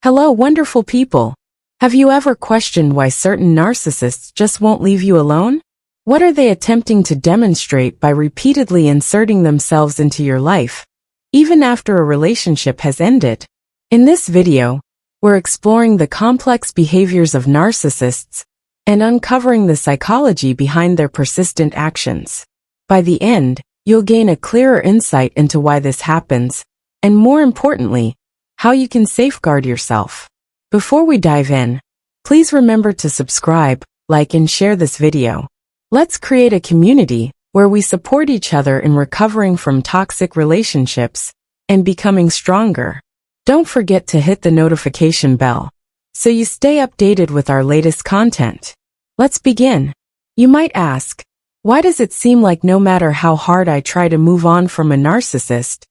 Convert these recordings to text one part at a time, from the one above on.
Hello, wonderful people. Have you ever questioned why certain narcissists just won't leave you alone? What are they attempting to demonstrate by repeatedly inserting themselves into your life, even after a relationship has ended? In this video, we're exploring the complex behaviors of narcissists and uncovering the psychology behind their persistent actions. By the end, you'll gain a clearer insight into why this happens, and more importantly, how you can safeguard yourself. Before we dive in, please remember to subscribe, like, and share this video. Let's create a community where we support each other in recovering from toxic relationships and becoming stronger. Don't forget to hit the notification bell so you stay updated with our latest content. Let's begin. You might ask, why does it seem like no matter how hard I try to move on from a narcissist,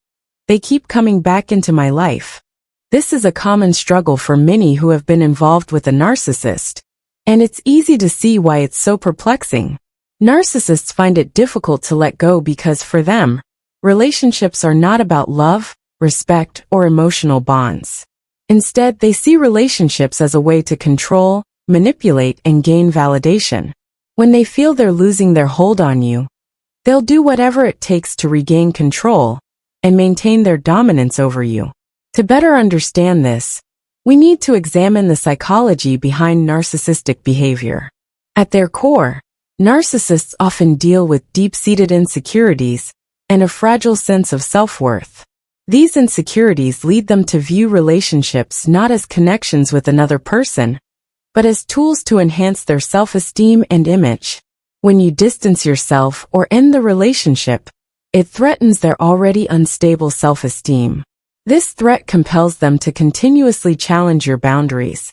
they keep coming back into my life? This is a common struggle for many who have been involved with a narcissist, and it's easy to see why it's so perplexing. Narcissists find it difficult to let go because for them, relationships are not about love, respect, or emotional bonds. Instead, they see relationships as a way to control, manipulate, and gain validation. When they feel they're losing their hold on you, they'll do whatever it takes to regain control and maintain their dominance over you. To better understand this, we need to examine the psychology behind narcissistic behavior. At their core, narcissists often deal with deep-seated insecurities and a fragile sense of self-worth. These insecurities lead them to view relationships not as connections with another person, but as tools to enhance their self-esteem and image. When you distance yourself or end the relationship, it threatens their already unstable self-esteem. This threat compels them to continuously challenge your boundaries,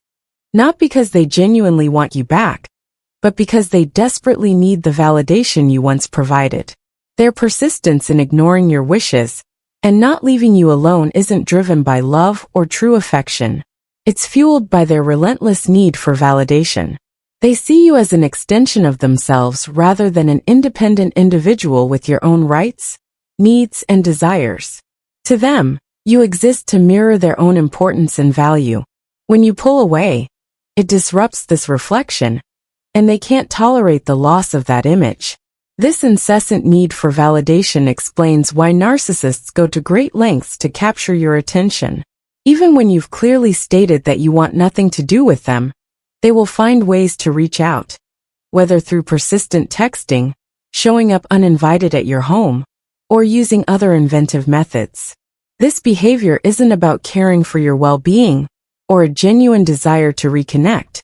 not because they genuinely want you back, but because they desperately need the validation you once provided. Their persistence in ignoring your wishes and not leaving you alone isn't driven by love or true affection. It's fueled by their relentless need for validation. They see you as an extension of themselves rather than an independent individual with your own rights, needs, and desires. To them, you exist to mirror their own importance and value. When you pull away, it disrupts this reflection, and they can't tolerate the loss of that image. This incessant need for validation explains why narcissists go to great lengths to capture your attention. Even when you've clearly stated that you want nothing to do with them, they will find ways to reach out, whether through persistent texting, showing up uninvited at your home, or using other inventive methods. This behavior isn't about caring for your well-being or a genuine desire to reconnect.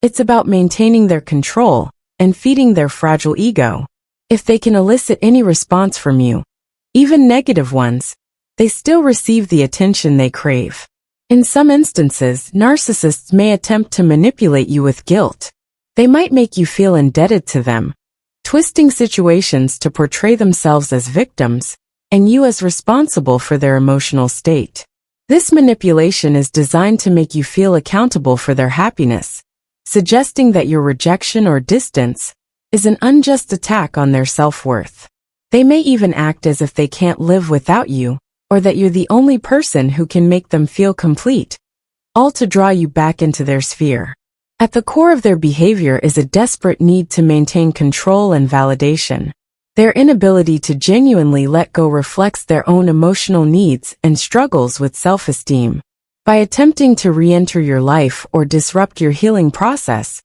It's about maintaining their control and feeding their fragile ego. If they can elicit any response from you, even negative ones, they still receive the attention they crave. In some instances, narcissists may attempt to manipulate you with guilt. They might make you feel indebted to them, twisting situations to portray themselves as victims and you as responsible for their emotional state. This manipulation is designed to make you feel accountable for their happiness, suggesting that your rejection or distance is an unjust attack on their self-worth. They may even act as if they can't live without you, or that you're the only person who can make them feel complete, all to draw you back into their sphere. At the core of their behavior is a desperate need to maintain control and validation. Their inability to genuinely let go reflects their own emotional needs and struggles with self-esteem. By attempting to re-enter your life or disrupt your healing process,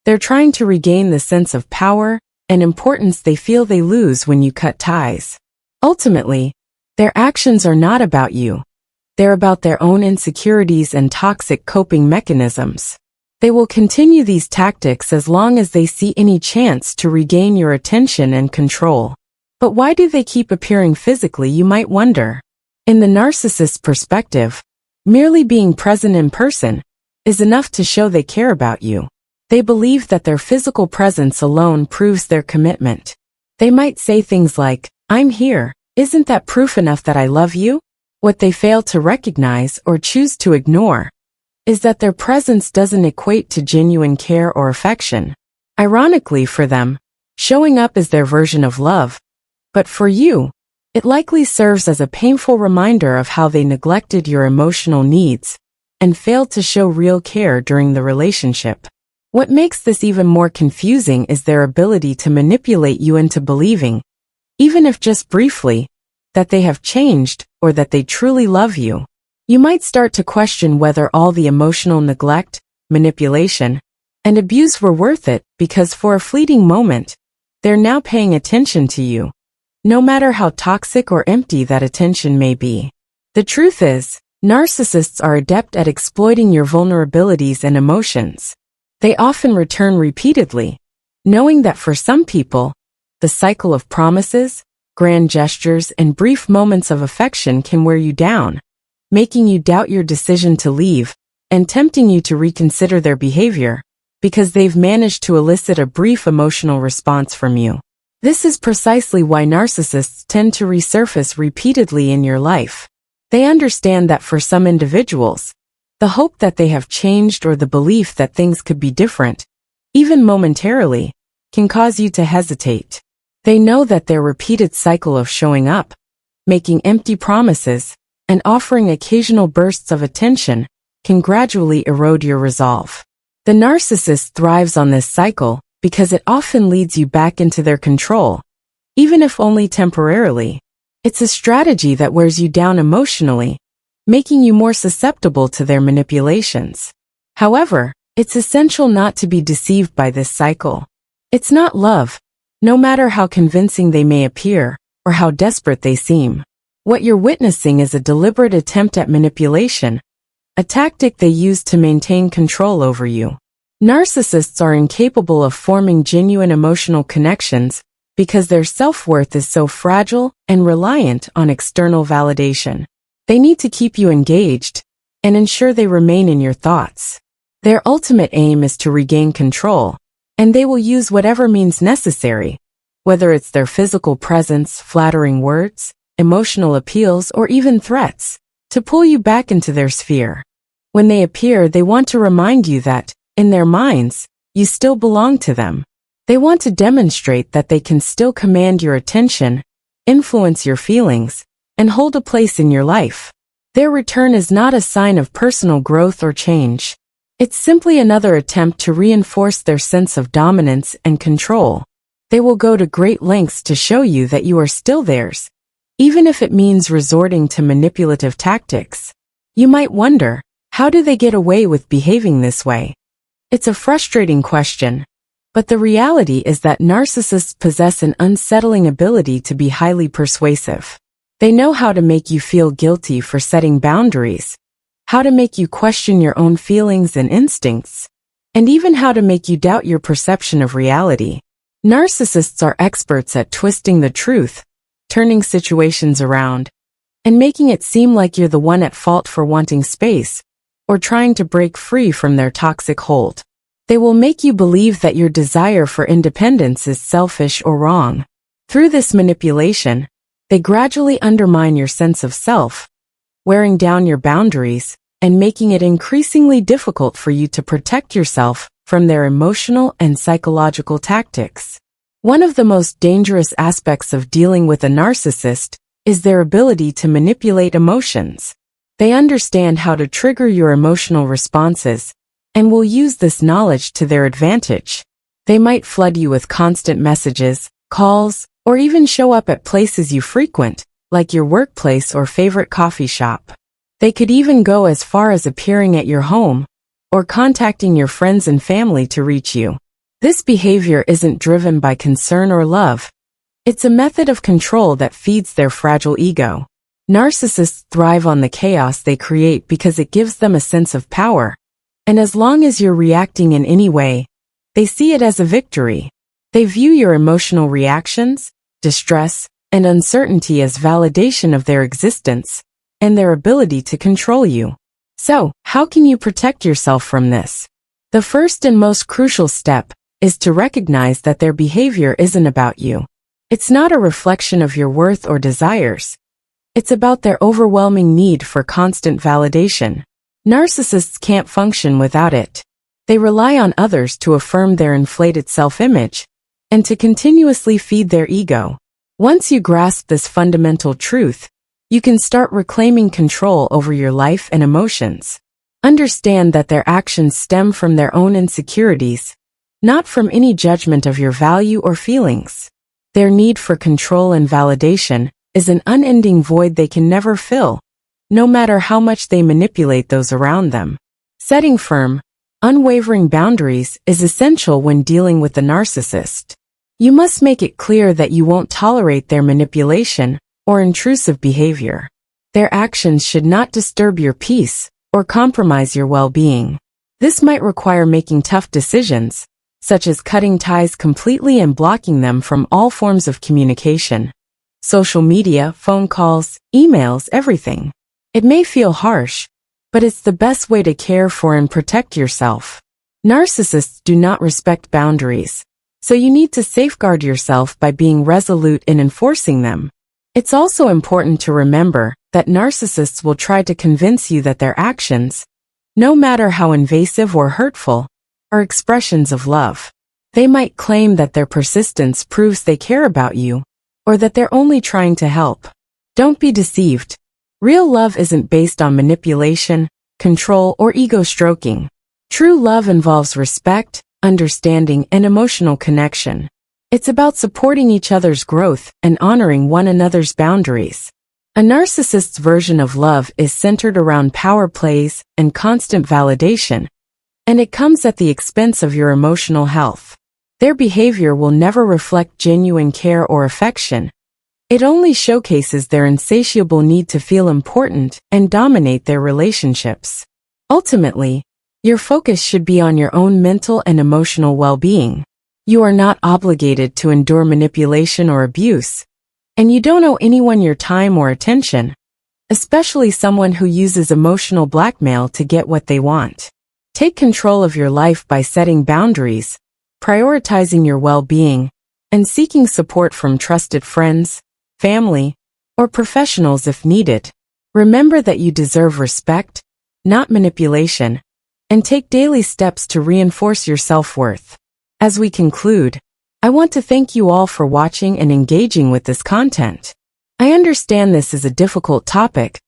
they're trying to regain the sense of power and importance they feel they lose when you cut ties. Ultimately, their actions are not about you. They're about their own insecurities and toxic coping mechanisms. They will continue these tactics as long as they see any chance to regain your attention and control. But why do they keep appearing physically, you might wonder? In the narcissist's perspective, merely being present in person is enough to show they care about you. They believe that their physical presence alone proves their commitment. They might say things like, "I'm here. Isn't that proof enough that I love you?" What they fail to recognize or choose to ignore is that their presence doesn't equate to genuine care or affection. Ironically for them, showing up is their version of love, but for you, it likely serves as a painful reminder of how they neglected your emotional needs and failed to show real care during the relationship. What makes this even more confusing is their ability to manipulate you into believing, even if just briefly, that they have changed or that they truly love you. You might start to question whether all the emotional neglect, manipulation, and abuse were worth it because for a fleeting moment, they're now paying attention to you, no matter how toxic or empty that attention may be. The truth is, narcissists are adept at exploiting your vulnerabilities and emotions. They often return repeatedly, knowing that for some people, the cycle of promises, grand gestures, and brief moments of affection can wear you down, making you doubt your decision to leave and tempting you to reconsider their behavior because they've managed to elicit a brief emotional response from you. This is precisely why narcissists tend to resurface repeatedly in your life. They understand that for some individuals, the hope that they have changed or the belief that things could be different, even momentarily, can cause you to hesitate. They know that their repeated cycle of showing up, making empty promises, and offering occasional bursts of attention can gradually erode your resolve. The narcissist thrives on this cycle because it often leads you back into their control, even if only temporarily. It's a strategy that wears you down emotionally, making you more susceptible to their manipulations. However, it's essential not to be deceived by this cycle. It's not love, no matter how convincing they may appear or how desperate they seem. What you're witnessing is a deliberate attempt at manipulation, a tactic they use to maintain control over you. Narcissists are incapable of forming genuine emotional connections because their self-worth is so fragile and reliant on external validation. They need to keep you engaged and ensure they remain in your thoughts. Their ultimate aim is to regain control, and they will use whatever means necessary, whether it's their physical presence, flattering words, emotional appeals, or even threats, to pull you back into their sphere. When they appear, they want to remind you that, in their minds, you still belong to them. They want to demonstrate that they can still command your attention, influence your feelings, and hold a place in your life. Their return is not a sign of personal growth or change. It's simply another attempt to reinforce their sense of dominance and control. They will go to great lengths to show you that you are still theirs, even if it means resorting to manipulative tactics. You might wonder, how do they get away with behaving this way? It's a frustrating question, but the reality is that narcissists possess an unsettling ability to be highly persuasive. They know how to make you feel guilty for setting boundaries, how to make you question your own feelings and instincts, and even how to make you doubt your perception of reality. Narcissists are experts at twisting the truth, turning situations around, and making it seem like you're the one at fault for wanting space or trying to break free from their toxic hold. They will make you believe that your desire for independence is selfish or wrong. Through this manipulation, they gradually undermine your sense of self, wearing down your boundaries and making it increasingly difficult for you to protect yourself from their emotional and psychological tactics. One of the most dangerous aspects of dealing with a narcissist is their ability to manipulate emotions. They understand how to trigger your emotional responses and will use this knowledge to their advantage. They might flood you with constant messages, calls, or even show up at places you frequent, like your workplace or favorite coffee shop. They could even go as far as appearing at your home or contacting your friends and family to reach you. This behavior isn't driven by concern or love. It's a method of control that feeds their fragile ego. Narcissists thrive on the chaos they create because it gives them a sense of power. And as long as you're reacting in any way, they see it as a victory. They view your emotional reactions, distress, and uncertainty as validation of their existence and their ability to control you. So, how can you protect yourself from this? The first and most crucial step is to recognize that their behavior isn't about you. It's not a reflection of your worth or desires. It's about their overwhelming need for constant validation. Narcissists can't function without it. They rely on others to affirm their inflated self-image and to continuously feed their ego. Once you grasp this fundamental truth, you can start reclaiming control over your life and emotions. Understand that their actions stem from their own insecurities, not from any judgment of your value or feelings. Their need for control and validation is an unending void they can never fill, no matter how much they manipulate those around them. Setting firm, unwavering boundaries is essential when dealing with the narcissist. You must make it clear that you won't tolerate their manipulation or intrusive behavior. Their actions should not disturb your peace or compromise your well-being. This might require making tough decisions, such as cutting ties completely and blocking them from all forms of communication. Social media, phone calls, emails, everything. It may feel harsh, but it's the best way to care for and protect yourself. Narcissists do not respect boundaries, so you need to safeguard yourself by being resolute in enforcing them. It's also important to remember that narcissists will try to convince you that their actions, no matter how invasive or hurtful, are expressions of love. They might claim that their persistence proves they care about you, or that they're only trying to help. Don't be deceived. Real love isn't based on manipulation, control, or ego stroking. True love involves respect, understanding, and emotional connection. It's about supporting each other's growth and honoring one another's boundaries. A narcissist's version of love is centered around power plays and constant validation, and it comes at the expense of your emotional health. Their behavior will never reflect genuine care or affection. It only showcases their insatiable need to feel important and dominate their relationships. Ultimately, your focus should be on your own mental and emotional well-being. You are not obligated to endure manipulation or abuse, and you don't owe anyone your time or attention, especially someone who uses emotional blackmail to get what they want. Take control of your life by setting boundaries, prioritizing your well-being, and seeking support from trusted friends, family, or professionals if needed. Remember that you deserve respect, not manipulation, and take daily steps to reinforce your self-worth. As we conclude, I want to thank you all for watching and engaging with this content. I understand this is a difficult topic,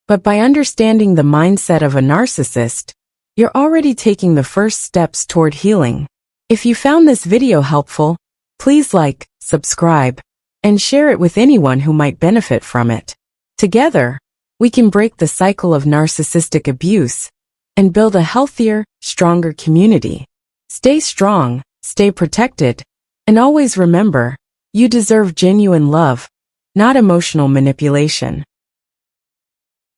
but by understanding the mindset of a narcissist, you're already taking the first steps toward healing. If you found this video helpful, please like, subscribe, and share it with anyone who might benefit from it. Together, we can break the cycle of narcissistic abuse and build a healthier, stronger community. Stay strong, stay protected, and always remember, you deserve genuine love, not emotional manipulation.